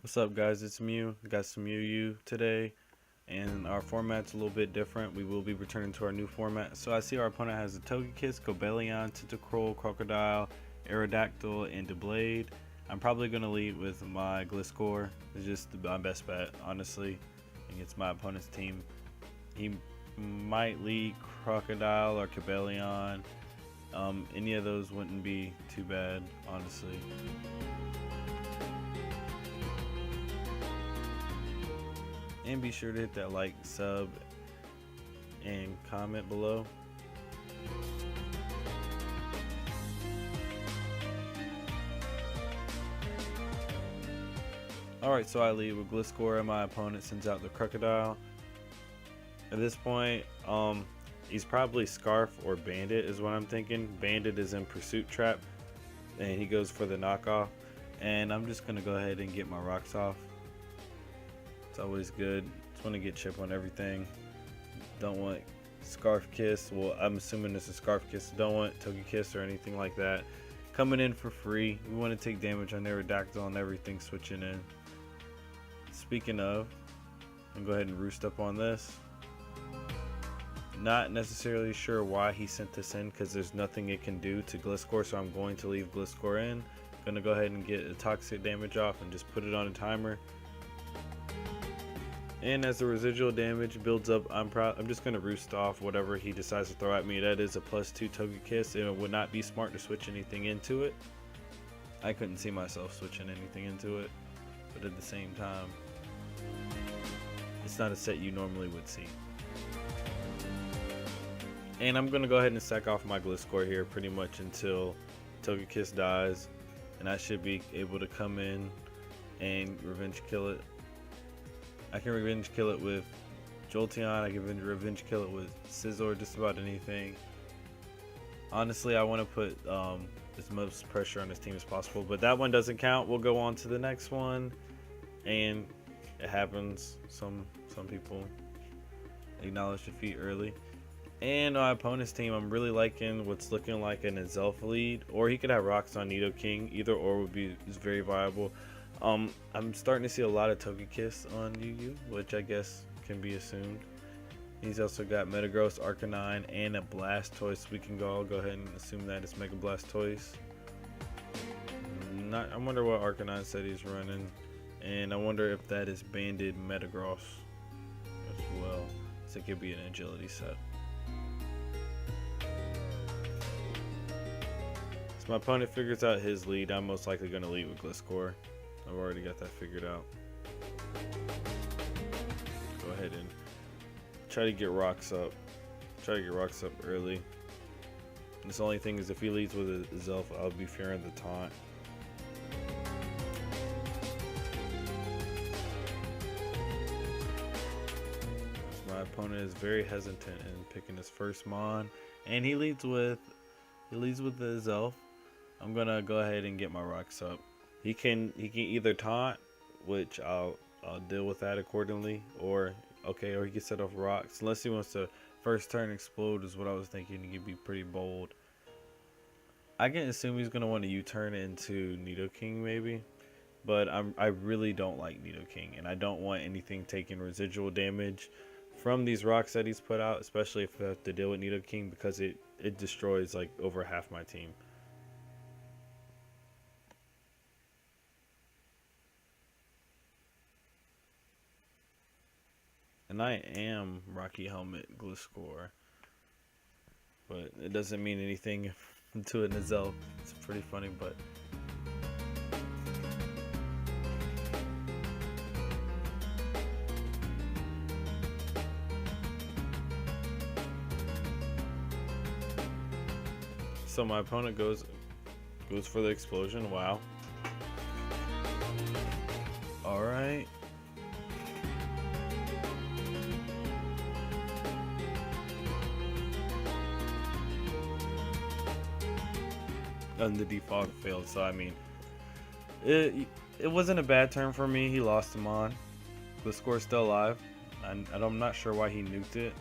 What's up, guys? It's Mew. Got some UU today, and our format's a little bit different. We will be returning to our new format. So I see our opponent has a Togekiss, Cobalion, Tentacruel, Crocodile, Aerodactyl, and Deblade. I'm probably going to lead with my Gliscor. It's just my best bet, honestly, against my opponent's team. He might lead Crocodile or Cobalion. Any of those wouldn't be too bad, honestly. And be sure to hit that like, sub, and comment below. Alright, so I lead with Gliscor and my opponent sends out the Crocodile. At this point, he's probably Scarf or Bandit is what I'm thinking. Bandit is in Pursuit Trap and he goes for the knockoff. And I'm just going to go ahead and get my rocks off. It's always good. Just want to get chip on everything. Don't want Scarf Kiss. Well, I'm assuming this is Scarf Kiss. Don't want Togekiss or anything like that. Coming in for free. We want to take damage on Aerodactyl and everything switching in. Speaking of, I'm going to go ahead and roost up on this. Not necessarily sure why he sent this in because there's nothing it can do to Gliscor, so I'm going to leave Gliscor in. Going to go ahead and get a toxic damage off and just put it on a timer. And as the residual damage builds up, I'm just going to roost off whatever he decides to throw at me. That is a +2 Togekiss, and it would not be smart to switch anything into it. I couldn't see myself switching anything into it, but at the same time, it's not a set you normally would see. And I'm going to go ahead and sack off my Gliscor here pretty much until Togekiss dies, and I should be able to come in and revenge kill it. I can revenge kill it with Jolteon, I can revenge kill it with Scizor, just about anything. Honestly, I want to put as much pressure on this team as possible, but that one doesn't count. We'll go on to the next one, and it happens. Some people acknowledge defeat early. And my opponent's team, I'm really liking what's looking like an Azelf lead, or he could have rocks on Nidoking. Either or would be is very viable. I'm starting to see a lot of Togekiss on UU, which I guess can be assumed. He's also got Metagross, Arcanine, and a Blastoise. We can all go ahead and assume that it's Mega Blastoise. I wonder what Arcanine said he's running, and I wonder if that is banded Metagross as well. So it could be an agility set. So my opponent figures out his lead. I'm most likely going to lead with Gliscor. I've already got that figured out. Go ahead and try to get rocks up. Try to get rocks up early. And the only thing is if he leads with a Zelf, I'll be fearing the taunt. So my opponent is very hesitant in picking his first Mon, and he leads with the Zelf. I'm gonna go ahead and get my rocks up. He can either taunt, which I'll deal with that accordingly, or he can set off rocks. Unless he wants to first turn explode is what I was thinking. He could be pretty bold. I can assume he's gonna want to U-turn into Nidoking maybe, but I really don't like Nidoking, and I don't want anything taking residual damage from these rocks that he's put out, especially if I have to deal with Nidoking, because it destroys like over half my team. And I am Rocky Helmet Gliscor, but it doesn't mean anything to an Azelf. It's pretty funny, but so my opponent goes for the explosion. Wow. All right. And the defog failed, so I mean, it wasn't a bad turn for me. He lost him on. Gliscor's still alive, and I'm not sure why he nuked it.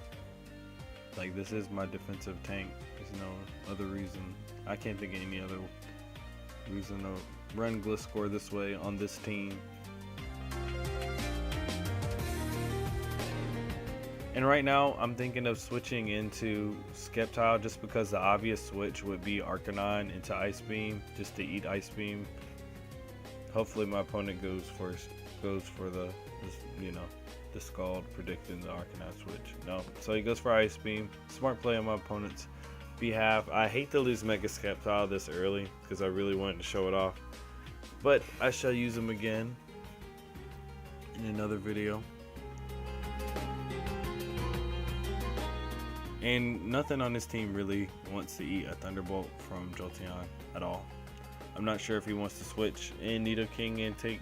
Like, this is my defensive tank. There's no other reason. I can't think of any other reason to run Gliscor this way on this team. And right now, I'm thinking of switching into Sceptile just because the obvious switch would be Arcanine into Ice Beam, just to eat Ice Beam. Hopefully, my opponent goes for the the Scald, predicting the Arcanine switch. No, so he goes for Ice Beam. Smart play on my opponent's behalf. I hate to lose Mega Sceptile this early because I really wanted to show it off, but I shall use him again in another video. And nothing on this team really wants to eat a Thunderbolt from Jolteon at all. I'm not sure if he wants to switch in Nidoking and take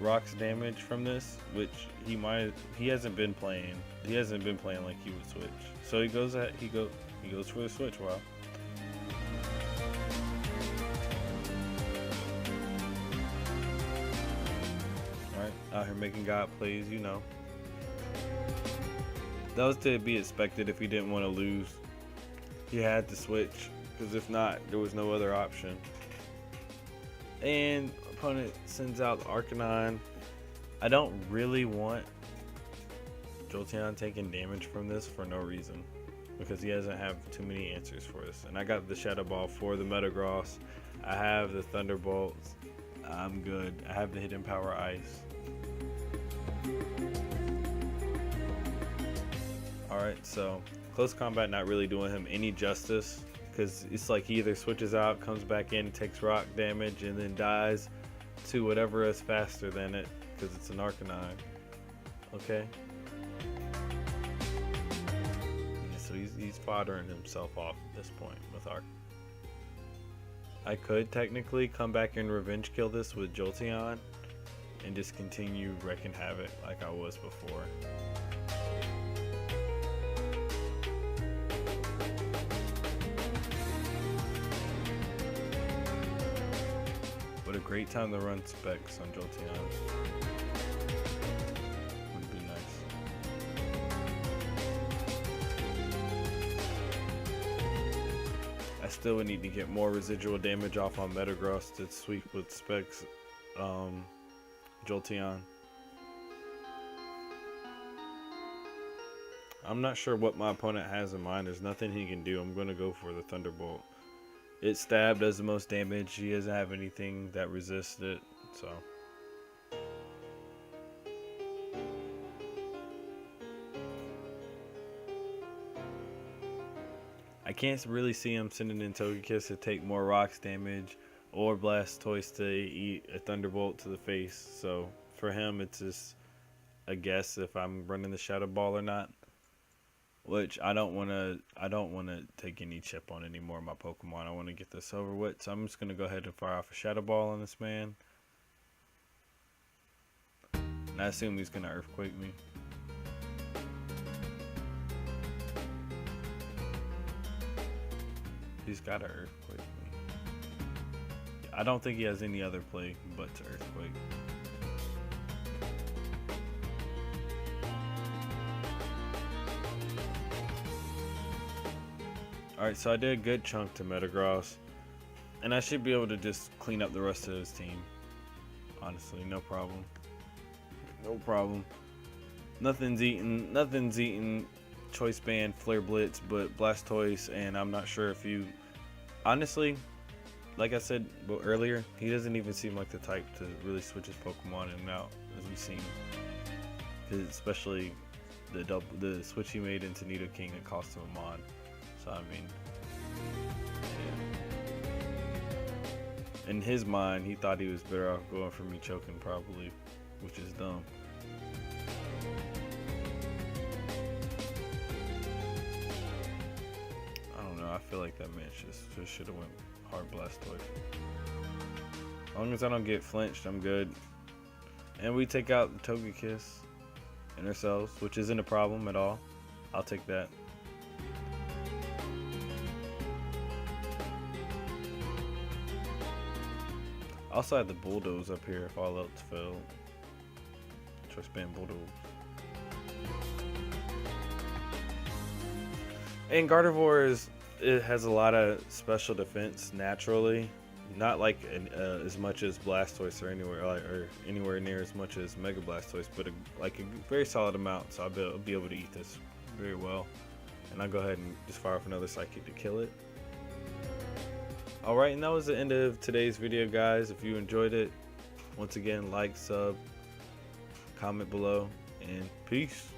Rock's damage from this, which he might. He hasn't been playing. He hasn't been playing like he would switch. So he goes for the switch. Wow. All right, out here making God plays, you know. That was to be expected if he didn't want to lose. He had to switch, because if not, there was no other option. And opponent sends out Arcanine. I don't really want Jolteon taking damage from this for no reason, because he doesn't have too many answers for us. And I got the Shadow Ball for the Metagross. I have the Thunderbolts. I'm good. I have the Hidden Power Ice. Alright, so close combat not really doing him any justice, because it's like he either switches out, comes back in, takes rock damage, and then dies to whatever is faster than it, because it's an Arcanine. Okay? Yeah, so he's foddering himself off at this point with Arc. I could technically come back and revenge kill this with Jolteon and just continue wrecking havoc like I was before. What a great time to run specs on Jolteon. Would be nice. I still would need to get more residual damage off on Metagross to sweep with specs Jolteon. I'm not sure what my opponent has in mind. There's nothing he can do. I'm going to go for the Thunderbolt. It stab does the most damage. He doesn't have anything that resists it, so. I can't really see him sending in Togekiss to take more rocks damage or Blastoise to eat a Thunderbolt to the face. So for him, it's just a guess if I'm running the Shadow Ball or not. Which I don't want to take any chip on any more of my Pokemon. I want to get this over with. So I'm just going to go ahead and fire off a Shadow Ball on this man. And I assume he's going to Earthquake me. He's got to Earthquake me. I don't think he has any other play but to Earthquake. Alright, so I did a good chunk to Metagross, and I should be able to just clean up the rest of his team. Honestly, no problem. No problem. Nothing's eating Choice Band, Flare Blitz, but Blastoise, and I'm not sure if you... Honestly, like I said earlier, he doesn't even seem like the type to really switch his Pokemon in and out, as we've seen. Especially the switch he made into Nidoking that cost him a mod. So, I mean, yeah. In his mind, he thought he was better off going for me choking, probably, which is dumb. I don't know. I feel like that man just should have went hard Blastoise. As long as I don't get flinched, I'm good. And we take out the Togekiss and ourselves, which isn't a problem at all. I'll take that. I also had the Bulldoze up here if all else failed. Choice Band Bulldoze. And Gardevoir it has a lot of special defense naturally, not like as much as Blastoise or anywhere near as much as Mega Blastoise, but like a very solid amount. So I'll be able to eat this very well. And I'll go ahead and just fire off another Psychic to kill it. Alright, and that was the end of today's video, guys. If you enjoyed it, once again, like, sub, comment below, and peace.